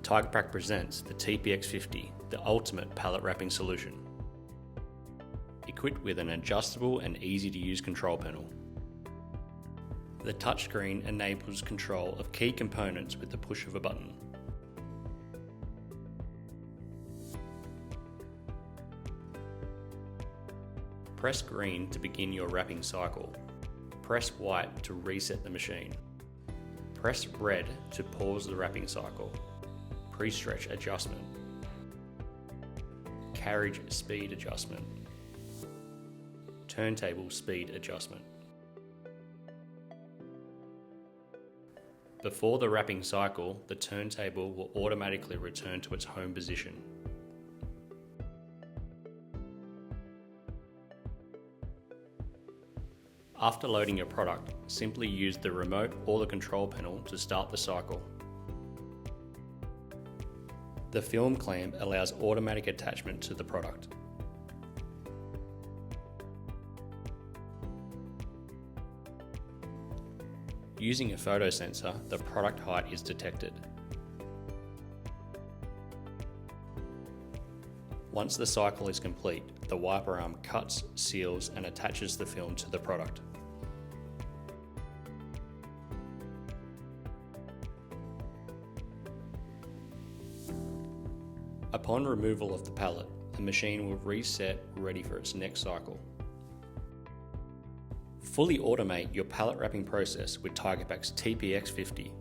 TigerPak presents the TPX-50, the ultimate pallet wrapping solution. Equipped with an adjustable and easy to use control panel. The touchscreen enables control of key components with the push of a button. Press green to begin your wrapping cycle. Press white to reset the machine. Press red to pause the wrapping cycle. Pre-stretch adjustment. Carriage speed adjustment. Turntable speed adjustment. Before the wrapping cycle, the turntable will automatically return to its home position. After loading your product, simply use the remote or the control panel to start the cycle. The film clamp allows automatic attachment to the product. Using a photo sensor, the product height is detected. Once the cycle is complete, the wiper arm cuts, seals, and attaches the film to the product. Upon removal of the pallet, the machine will reset ready for its next cycle. Fully automate your pallet wrapping process with TigerPak's TPX-50.